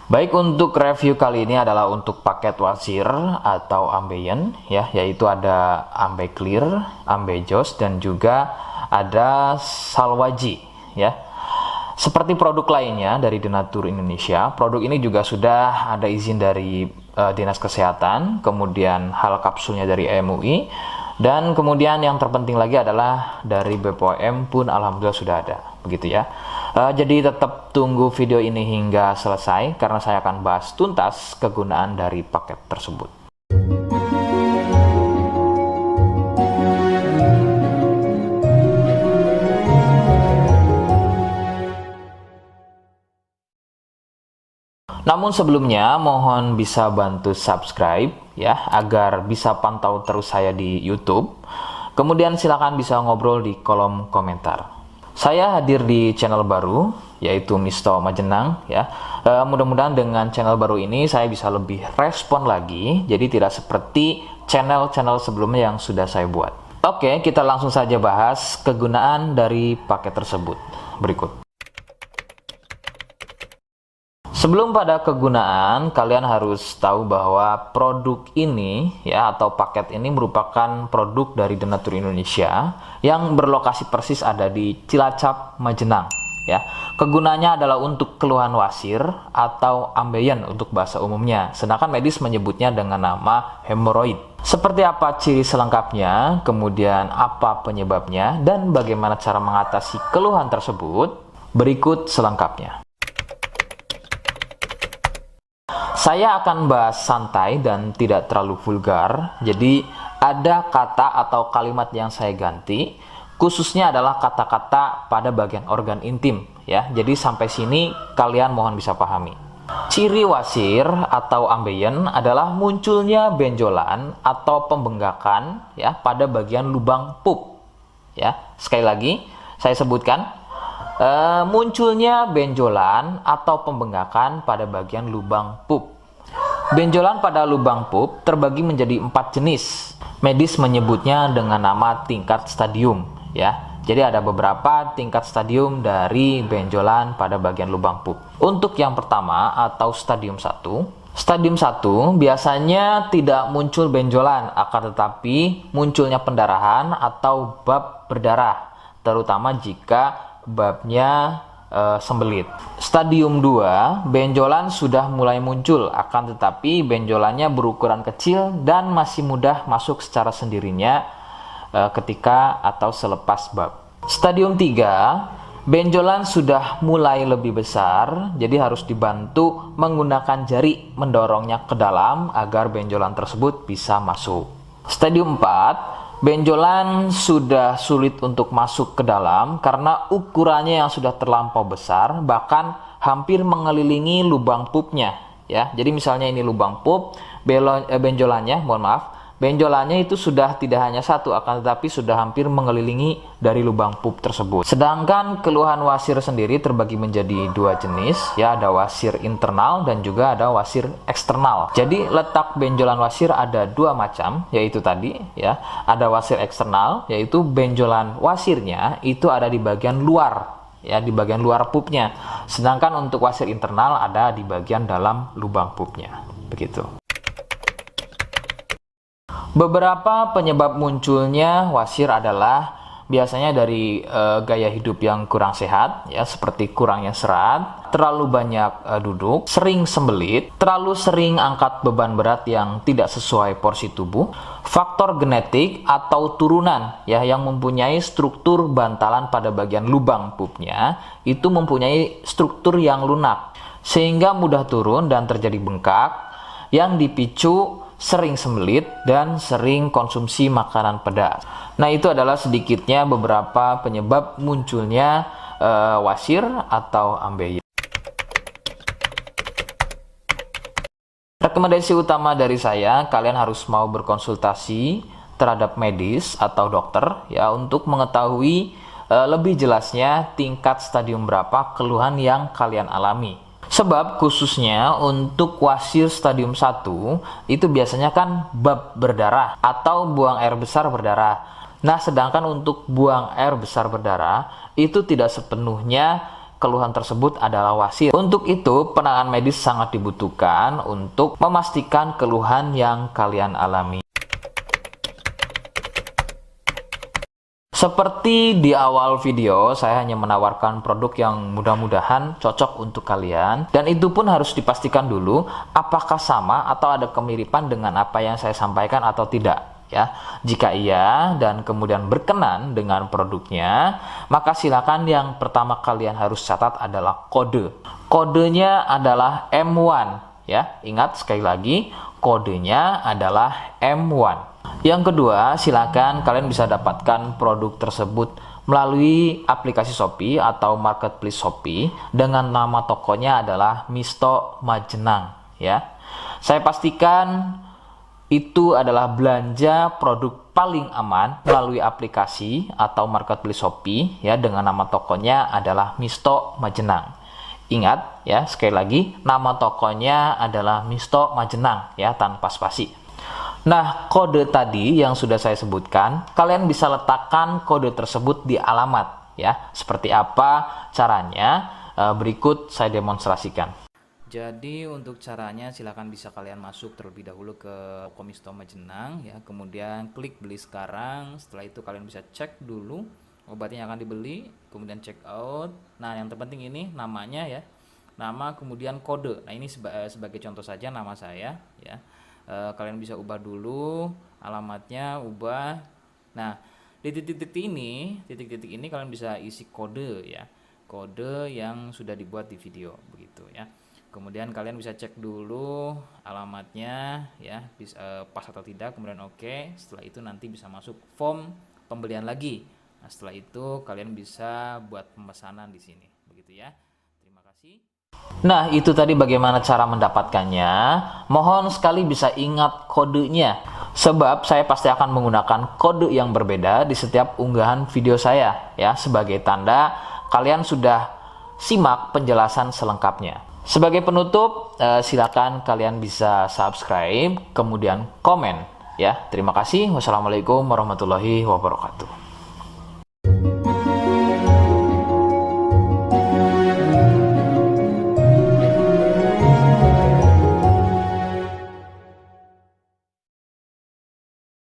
Baik, untuk review kali ini adalah untuk paket wasir atau ambeien ya, yaitu ada ambeclear, ambejos dan juga ada salwaji ya. Seperti produk lainnya dari Denatur Indonesia, produk ini juga sudah ada izin dari Dinas Kesehatan, kemudian hal kapsulnya dari MUI, dan kemudian yang terpenting lagi adalah dari BPOM pun alhamdulillah sudah ada, begitu ya. Jadi tetap tunggu video ini hingga selesai karena saya akan bahas tuntas kegunaan dari paket tersebut. Namun sebelumnya mohon bisa bantu subscribe ya agar bisa pantau terus saya di YouTube. Kemudian silakan bisa ngobrol di kolom komentar. Saya hadir di channel baru yaitu Misto Majenang ya. Mudah-mudahan dengan channel baru ini saya bisa lebih respon lagi. Jadi tidak seperti channel-channel sebelumnya yang sudah saya buat. Oke, kita langsung saja bahas kegunaan dari paket tersebut. Berikut. Sebelum pada kegunaan, kalian harus tahu bahwa produk ini ya atau paket ini merupakan produk dari Denatur Indonesia yang berlokasi persis ada di Cilacap, Majenang ya. Kegunaannya adalah untuk keluhan wasir atau ambeien untuk bahasa umumnya, sedangkan medis menyebutnya dengan nama hemoroid. Seperti apa ciri selengkapnya, kemudian apa penyebabnya, dan bagaimana cara mengatasi keluhan tersebut, berikut selengkapnya. Saya akan bahas santai dan tidak terlalu vulgar, jadi ada kata atau kalimat yang saya ganti, khususnya adalah kata-kata pada bagian organ intim ya. Jadi sampai sini kalian mohon bisa pahami. Ciri wasir atau ambeien adalah munculnya benjolan atau pembengkakan ya pada bagian lubang pup ya. Sekali lagi saya sebutkan, munculnya benjolan atau pembengkakan pada bagian lubang pup. Benjolan pada lubang pup terbagi menjadi 4 jenis. Medis menyebutnya dengan nama tingkat stadium ya. Jadi ada beberapa tingkat stadium dari benjolan pada bagian lubang pup. Untuk yang pertama atau stadium 1, stadium 1 biasanya tidak muncul benjolan, akan tetapi munculnya pendarahan atau bab berdarah, terutama jika babnya sembelit. Stadium 2, benjolan sudah mulai muncul, akan tetapi benjolannya berukuran kecil dan masih mudah masuk secara sendirinya ketika atau selepas bab. Stadium 3, benjolan sudah mulai lebih besar, jadi harus dibantu menggunakan jari mendorongnya ke dalam agar benjolan tersebut bisa masuk. Stadium 4, benjolan sudah sulit untuk masuk ke dalam karena ukurannya yang sudah terlampau besar, bahkan hampir mengelilingi lubang pupnya ya. Jadi misalnya ini lubang pup, benjolannya, benjolannya itu sudah tidak hanya satu, akan tetapi sudah hampir mengelilingi dari lubang pup tersebut. Sedangkan keluhan wasir sendiri terbagi menjadi 2 jenis ya, ada wasir internal dan juga ada wasir eksternal. Jadi letak benjolan wasir ada 2 macam, yaitu tadi ya, ada wasir eksternal yaitu benjolan wasirnya itu ada di bagian luar ya, di bagian luar pupnya. Sedangkan untuk wasir internal ada di bagian dalam lubang pupnya. Begitu. Beberapa penyebab munculnya wasir adalah biasanya dari gaya hidup yang kurang sehat ya, seperti kurangnya serat, terlalu banyak duduk, sering sembelit, terlalu sering angkat beban berat yang tidak sesuai porsi tubuh, faktor genetik atau turunan ya yang mempunyai struktur bantalan pada bagian lubang pupnya itu mempunyai struktur yang lunak sehingga mudah turun dan terjadi bengkak yang dipicu sering sembelit dan sering konsumsi makanan pedas. Nah, itu adalah sedikitnya beberapa penyebab munculnya wasir atau ambeien. Rekomendasi utama dari saya, kalian harus mau berkonsultasi terhadap medis atau dokter ya untuk mengetahui lebih jelasnya tingkat stadium berapa keluhan yang kalian alami. Sebab khususnya untuk wasir stadium 1 itu biasanya kan bab berdarah atau buang air besar berdarah. Nah, sedangkan untuk buang air besar berdarah itu tidak sepenuhnya keluhan tersebut adalah wasir. Untuk itu, penanganan medis sangat dibutuhkan untuk memastikan keluhan yang kalian alami. Seperti di awal video, saya hanya menawarkan produk yang mudah-mudahan cocok untuk kalian. Dan itu pun harus dipastikan dulu apakah sama atau ada kemiripan dengan apa yang saya sampaikan atau tidak. Ya, jika iya dan kemudian berkenan dengan produknya, maka silakan yang pertama kalian harus catat adalah kode. Kodenya adalah M1 ya. Ingat sekali lagi, kodenya adalah M1. Yang kedua, silakan kalian bisa dapatkan produk tersebut melalui aplikasi Shopee atau marketplace Shopee dengan nama tokonya adalah Misto Majenang ya. Saya pastikan itu adalah belanja produk paling aman melalui aplikasi atau marketplace Shopee ya, dengan nama tokonya adalah Misto Majenang. Ingat ya, sekali lagi nama tokonya adalah Misto Majenang ya, tanpa spasi. Nah, kode tadi yang sudah saya sebutkan, kalian bisa letakkan kode tersebut di alamat ya. Seperti apa caranya? Berikut saya demonstrasikan. Jadi untuk caranya silahkan bisa kalian masuk terlebih dahulu ke toko Misto Majenang ya, kemudian klik beli sekarang. Setelah itu kalian bisa cek dulu obatnya yang akan dibeli, kemudian check out. Nah, yang terpenting ini namanya ya, nama kemudian kode. Nah, ini sebagai contoh saja nama saya ya. Kalian bisa ubah dulu alamatnya, ubah. Nah, di titik-titik ini kalian bisa isi kode ya, kode yang sudah dibuat di video begitu ya. Kemudian kalian bisa cek dulu alamatnya ya, bisa pas atau tidak, kemudian oke. Setelah itu nanti bisa masuk form pembelian lagi. Nah, setelah itu kalian bisa buat pemesanan di sini begitu ya. Terima kasih. Nah, itu tadi bagaimana cara mendapatkannya. Mohon sekali bisa ingat kodenya, sebab saya pasti akan menggunakan kode yang berbeda di setiap unggahan video saya ya, sebagai tanda kalian sudah simak penjelasan selengkapnya. Sebagai penutup, silakan kalian bisa subscribe, kemudian komen ya. Terima kasih. Wassalamualaikum warahmatullahi wabarakatuh.